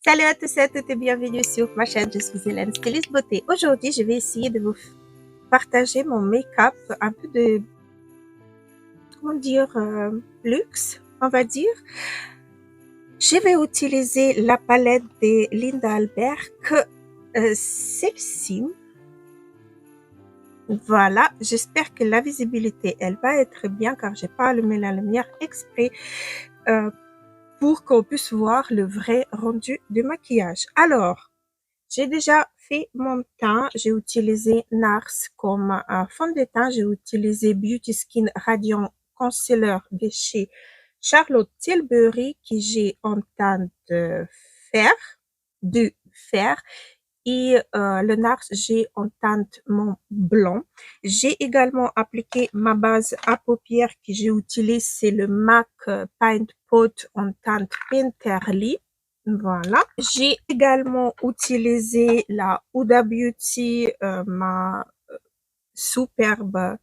Salut à tous et à toutes et bienvenue sur ma chaîne, je suis Hélène, styliste beauté. Aujourd'hui, je vais essayer de vous partager mon make-up, un peu de, comment dire, luxe, on va dire. Je vais utiliser la palette de Linda Albert, celle-ci. Voilà, j'espère que la visibilité, elle va être bien car j'ai pas allumé la lumière exprès pour qu'on puisse voir le vrai rendu du maquillage. Alors, j'ai déjà fait mon teint. J'ai utilisé NARS comme fond de teint. J'ai utilisé Beauty Skin Radiant Concealer de chez Charlotte Tilbury que j'ai en teint de fer, et le NARS, j'ai en teinte mon blanc. J'ai également appliqué ma base à paupières que j'utilise, c'est le MAC Paint Pot en teinte Painterly. Voilà. J'ai également utilisé la Huda Beauty, ma superbe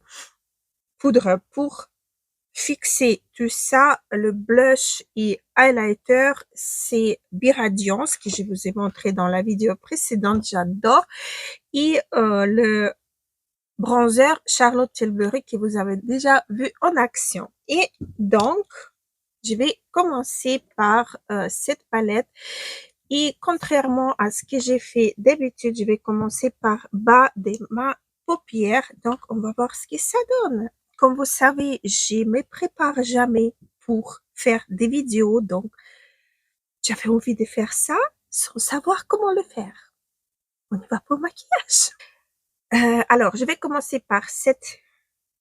poudre pour fixer tout ça. Le blush et highlighter, c'est Biradiance que je vous ai montré dans la vidéo précédente, j'adore. Et le bronzer Charlotte Tilbury que vous avez déjà vu en action. Et donc, je vais commencer par cette palette. Et contrairement à ce que j'ai fait d'habitude, je vais commencer par bas de ma paupière. Donc, on va voir ce que ça donne. Comme vous savez, je me prépare jamais pour faire des vidéos. Donc, j'avais envie de faire ça sans savoir comment le faire. On y va pour le maquillage. Alors, je vais commencer par cette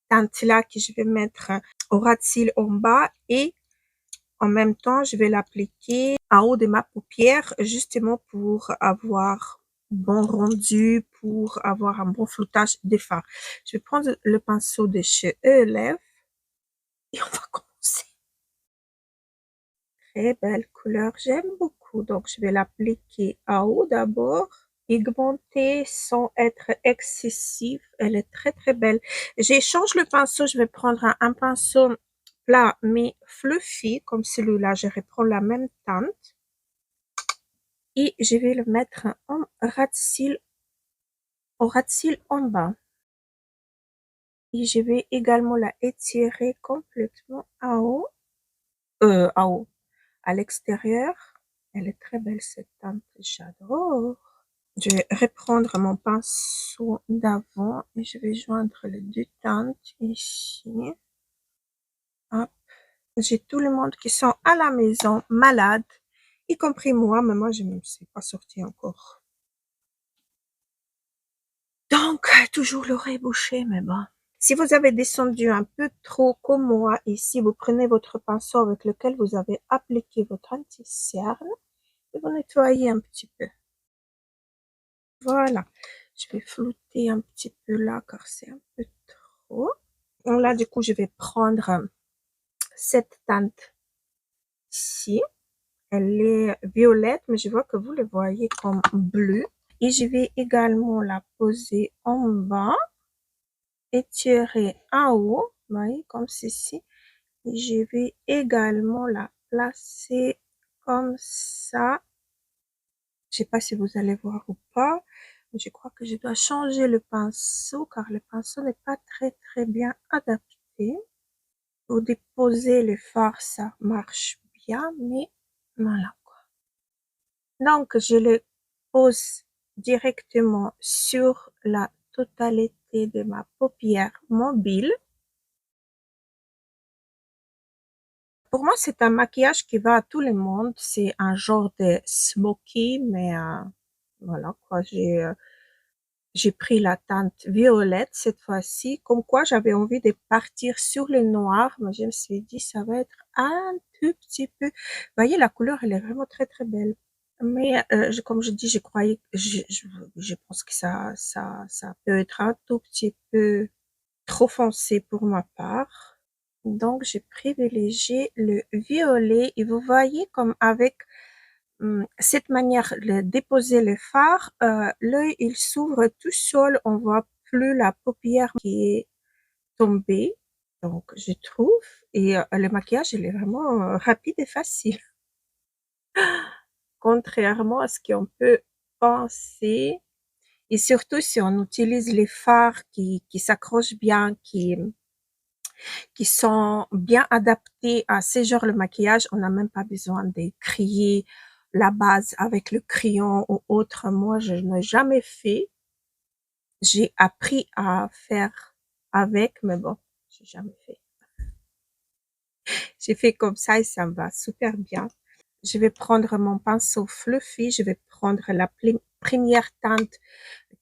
teinte-là que je vais mettre au ras de cils en bas et en même temps, je vais l'appliquer en haut de ma paupière justement pour avoir bon rendu, pour avoir un bon floutage des fards. Je vais prendre le pinceau de chez Elève et on va commencer. Très belle couleur, j'aime beaucoup. Donc, je vais l'appliquer en haut d'abord. Pigmentée sans être excessive. Elle est très très belle. J'échange le pinceau. Je vais prendre un pinceau plat mais fluffy comme celui-là. Je reprends la même teinte. Et je vais le mettre en ras de cils, au ras de cils en bas. Et je vais également la étirer complètement en haut. En haut. À l'extérieur. Elle est très belle cette teinte. J'adore. Je vais reprendre mon pinceau d'avant et je vais joindre les deux teintes ici. Hop. J'ai tout le monde qui sont à la maison malade, y compris moi, mais moi je ne me suis pas sortie encore. Donc, toujours l'oreille bouchée, mais bon. Si vous avez descendu un peu trop comme moi ici, vous prenez votre pinceau avec lequel vous avez appliqué votre anti-cerne et vous nettoyez un petit peu. Voilà. Je vais flouter un petit peu là car c'est un peu trop. Donc là, du coup, je vais prendre cette teinte ici. Elle est violette, mais je vois que vous le voyez comme bleu. Et je vais également la poser en bas, étirer en haut, vous voyez, comme ceci. Et je vais également la placer comme ça. Je sais pas si vous allez voir ou pas. Je crois que je dois changer le pinceau car le pinceau n'est pas très bien adapté. Pour déposer les fards, ça marche bien, mais voilà quoi. Donc, je le pose directement sur la totalité de ma paupière mobile. Pour moi, c'est un maquillage qui va à tout le monde. C'est un genre de smoky, mais voilà quoi. J'ai pris la teinte violette cette fois-ci. Comme quoi, j'avais envie de partir sur le noir, mais je me suis dit, ça va être un tout petit peu. Vous voyez, la couleur, elle est vraiment très belle. Mais comme je dis, je croyais, je pense que ça peut être un tout petit peu trop foncé pour ma part. Donc, j'ai privilégié le violet et vous voyez comme avec cette manière de déposer le fard, l'œil il s'ouvre tout seul, on voit plus la paupière qui est tombée. Donc, je trouve, et le maquillage il est vraiment rapide et facile. contrairement à ce qu'on peut penser. Et surtout si on utilise les fards qui s'accrochent bien, qui sont bien adaptés à ce genre de maquillage, on n'a même pas besoin de créer la base avec le crayon ou autre. Moi, je n'ai jamais fait. J'ai appris à faire avec, mais bon, j'ai jamais fait. J'ai fait comme ça et ça me va super bien. Je vais prendre mon pinceau fluffy, je vais prendre la première teinte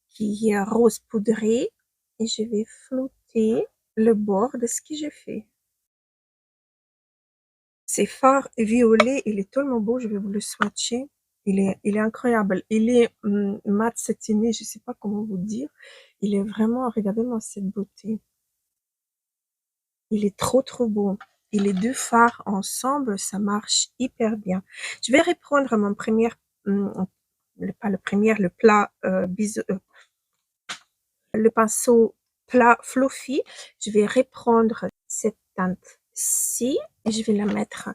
qui est rose poudré et je vais flouter le bord de ce que j'ai fait. C'est fard violet, il est tellement beau, je vais vous le swatcher. Il est incroyable. Il est mat satiné, je sais pas comment vous dire. Il est vraiment, regardez-moi cette beauté. Il est trop beau. Et les deux fards ensemble, ça marche hyper bien. Je vais reprendre mon premier, pas le premier, le plat le pinceau plat fluffy. Je vais reprendre cette teinte-ci et je vais la mettre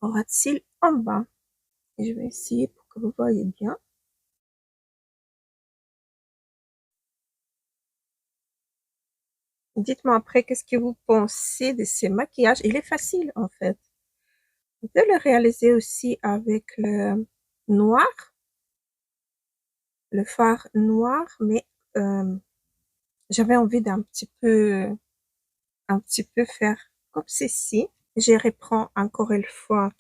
en ras de cils en bas. Et je vais essayer pour que vous voyez bien. Dites-moi après qu'est-ce que vous pensez de ce maquillage. Il est facile en fait. Vous pouvez le réaliser aussi avec le noir, le fard noir, mais j'avais envie un petit peu faire comme ceci. Je reprends encore une fois.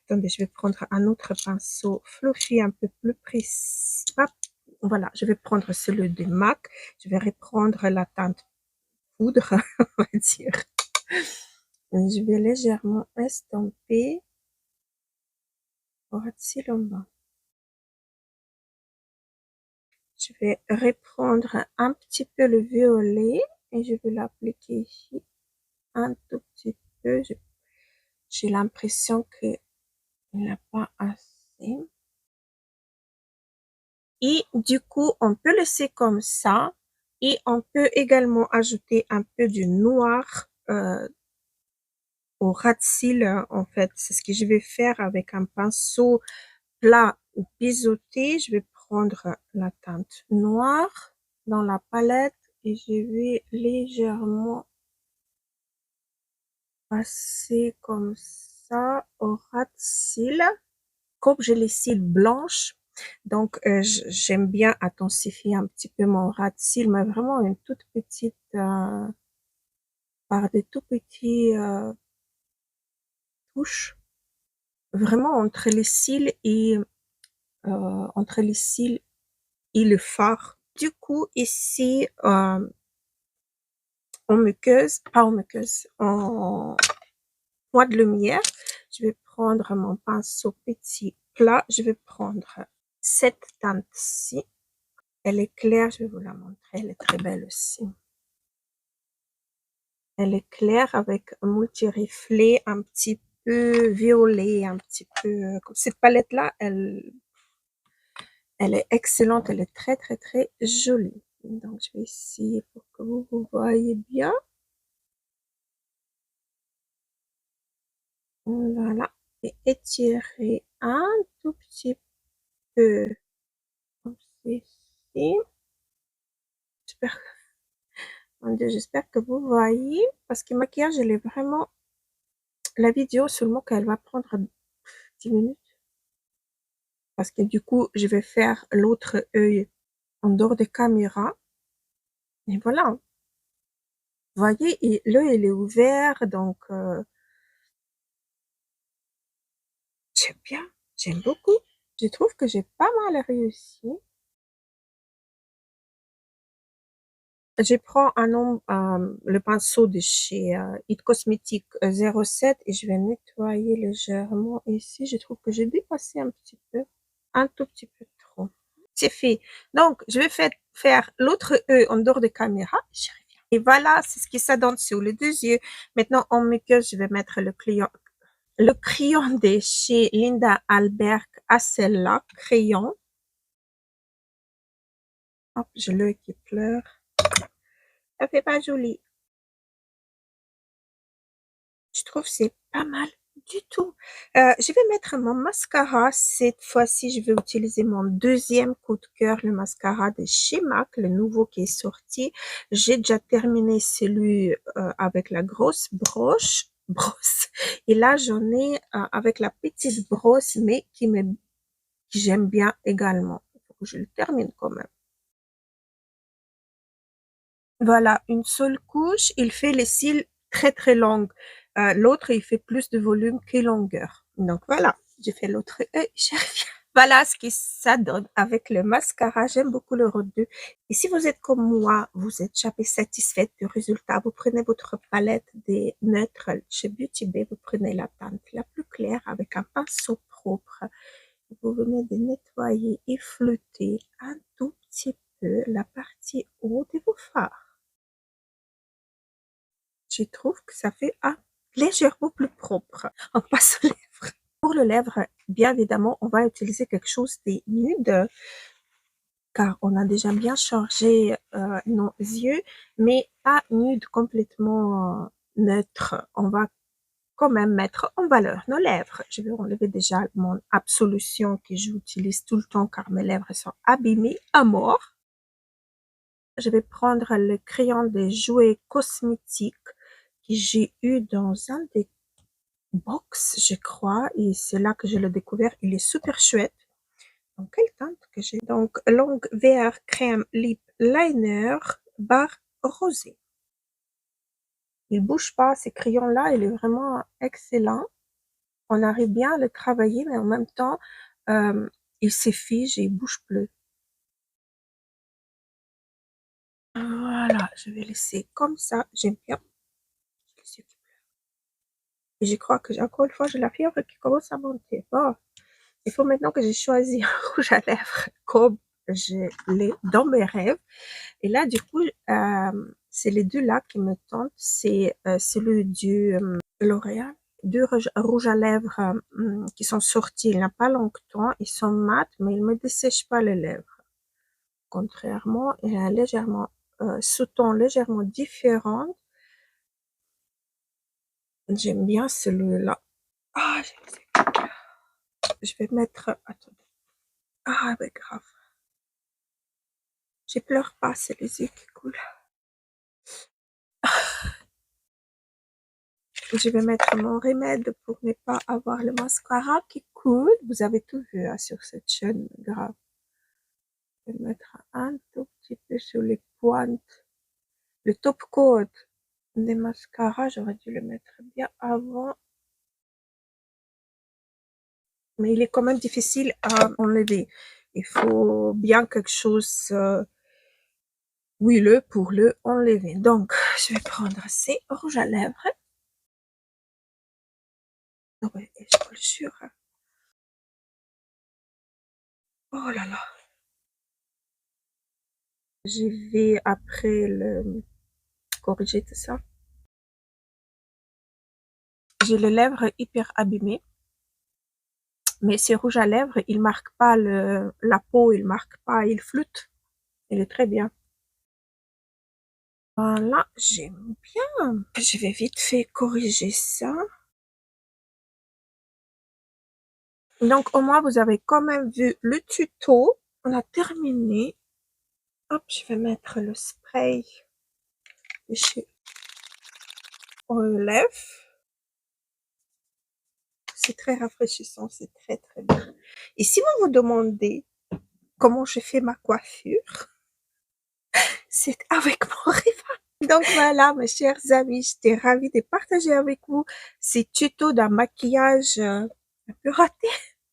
Attendez, je vais prendre un autre pinceau fluffy un peu plus précis. Hop, voilà, je vais prendre celui de MAC. Je vais reprendre la teinte poudre, on va dire. Je vais légèrement estomper au ras de cils en bas. Je vais reprendre un petit peu le violet et je vais l'appliquer ici un tout petit peu. J'ai l'impression qu'il n'y a pas assez. Et du coup, on peut laisser comme ça et on peut également ajouter un peu du noir au ras de cils. En fait, c'est ce que je vais faire avec un pinceau plat ou biseauté. Je vais prendre la teinte noire dans la palette et je vais légèrement passer comme ça au ras de cils. Comme j'ai les cils blanches, donc j'aime bien intensifier un petit peu mon ras de cils, mais vraiment une toute petite, par des tout petits touches, vraiment entre les cils et le fard. Du coup, ici, en muqueuse, pas en muqueuse, en point de lumière, je vais prendre mon pinceau petit plat, je vais prendre cette teinte-ci. Elle est claire, je vais vous la montrer, elle est très belle aussi. Elle est claire avec un multi-reflet, un petit peu violet, un petit peu... Comme cette palette-là, elle est excellente, elle est très jolie. Donc, je vais essayer pour que vous voyez bien. Voilà. Et étirer un tout petit peu comme ceci. J'espère que vous voyez. Parce que le maquillage, elle est vraiment... La vidéo seulement qu'elle va prendre 10 minutes. Parce que du coup, je vais faire l'autre œil en dehors des caméras. Et voilà. Vous voyez, l'œil, il est ouvert. Donc, j'aime bien. J'aime beaucoup. Je trouve que j'ai pas mal réussi. Je prends le pinceau de chez It Cosmetics 07 et je vais nettoyer légèrement ici. Je trouve que j'ai dépassé un petit peu, un tout petit peu trop. C'est fait. Donc, je vais faire l'autre œil en dehors de caméra. Je reviens. Et voilà, c'est ce que ça donne sur les deux yeux. Maintenant, en make-up, je vais mettre le crayon de chez Linda Albert Acella crayon. Hop, j'ai l'œil qui pleure. Ça fait pas joli. Je trouve que c'est pas mal du tout. Je vais mettre mon mascara. Cette fois-ci, je vais utiliser mon deuxième coup de cœur, le mascara de chez MAC, le nouveau qui est sorti. J'ai déjà terminé celui avec la grosse brosse. Et là, j'en ai avec la petite brosse, mais que j'aime bien également. Il faut que je le termine quand même. Voilà, une seule couche, il fait les cils très très longues. L'autre, il fait plus de volume que longueur. Donc voilà, j'ai fait l'autre œil, je reviens. Voilà ce que ça donne avec le mascara. J'aime beaucoup le rendu. Et si vous êtes comme moi, vous êtes jamais satisfaite du résultat, vous prenez votre palette des neutres chez Beauty Bay, vous prenez la teinte la plus claire avec un pinceau propre. Vous venez de nettoyer et flouter un tout petit peu la partie haute de vos fards. Je trouve que ça fait un légèrement plus propre. On passe aux lèvres. Pour le lèvre, bien évidemment, on va utiliser quelque chose de nude, car on a déjà bien chargé nos yeux, mais pas nude complètement neutre. On va quand même mettre en valeur nos lèvres. Je vais enlever déjà mon Absolution que j'utilise tout le temps car mes lèvres sont abîmées à mort. Je vais prendre le crayon des jouets cosmétiques que j'ai eu dans un des box, je crois, et c'est là que je l'ai découvert. Il est super chouette. Donc, quelle teinte que j'ai? Donc, Longue VR Crème Lip Liner barre rosé. Il bouge pas, ces crayons-là, il est vraiment excellent. On arrive bien à le travailler, mais en même temps, il s'effige et il bouge plus. Voilà, je vais laisser comme ça. J'aime bien. Et je crois que, encore une fois, j'ai la fièvre qui commence à monter. Bon, il faut maintenant que j'ai choisi un rouge à lèvres comme je l'ai dans mes rêves. Et là, du coup, c'est les deux là qui me tentent. C'est celui du L'Oréal. Deux rouges à lèvres qui sont sortis il n'y a pas longtemps. Ils sont mat, mais ils ne me dessèchent pas les lèvres. Contrairement, il est légèrement, sous-ton légèrement différent. J'aime bien celui-là. Ah, je vais mettre, attendez. Ah, mais grave. Je pleure pas, c'est les yeux qui coulent. Je vais mettre mon remède pour ne pas avoir le mascara qui coule. Vous avez tout vu hein, sur cette chaîne, grave. Je vais mettre un tout petit peu sur les pointes. Le top coat des mascaras, j'aurais dû le mettre bien avant. Mais il est quand même difficile à enlever. Il faut bien quelque chose huileux pour le enlever. Donc, je vais prendre ces rouges à lèvres. Oh ouais, je vous le jure. Oh là là. Je vais après le corriger tout ça. J'ai les lèvres hyper abîmées. Mais ces rouges à lèvres, il marque pas la peau, il marque pas, il floute. Il est très bien. Voilà, j'aime bien. Je vais vite fait corriger ça. Donc, au moins, vous avez quand même vu le tuto. On a terminé. Hop, je vais mettre le spray de chez Olef. C'est très rafraîchissant, c'est très très bien. Et si vous vous demandez comment je fais ma coiffure, c'est avec mon Riva. Donc voilà, mes chers amis, j'étais ravie de partager avec vous ces tutos d'un maquillage un peu raté,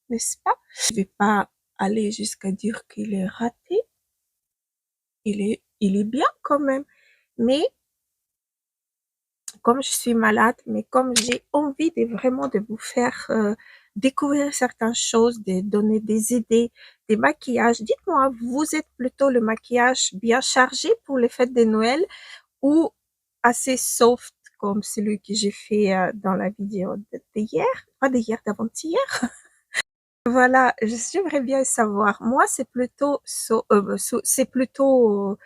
n'est-ce pas? Je vais pas aller jusqu'à dire qu'il est raté. Il est bien quand même. Mais comme je suis malade, mais comme j'ai envie de vraiment de vous faire découvrir certaines choses, de donner des idées, des maquillages. Dites-moi, vous êtes plutôt le maquillage bien chargé pour les fêtes de Noël ou assez soft comme celui que j'ai fait dans la vidéo d'hier, pas d'hier, d'avant-hier. Voilà, j'aimerais bien savoir. Moi, c'est plutôt c'est plutôt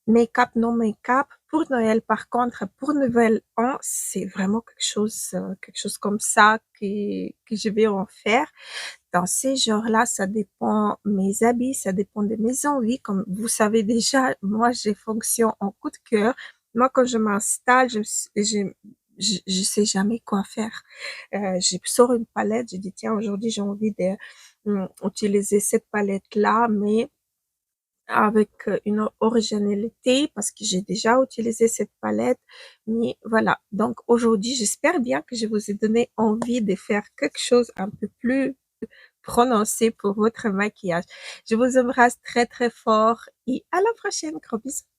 make-up, non make-up, Pour Noël, par contre, pour Nouvel An, c'est vraiment quelque chose comme ça que je vais en faire. Dans ces genres-là, ça dépend mes habits, ça dépend de mes envies. Comme vous savez déjà, moi, j'ai fonction en coup de cœur. Moi, quand je m'installe, je sais jamais quoi faire. Je sors une palette, je dis, tiens, aujourd'hui, j'ai envie de utiliser cette palette-là, mais avec une originalité parce que j'ai déjà utilisé cette palette. Mais voilà. Donc aujourd'hui, j'espère bien que je vous ai donné envie de faire quelque chose un peu plus prononcé pour votre maquillage. Je vous embrasse très très fort et à la prochaine. Gros bisous.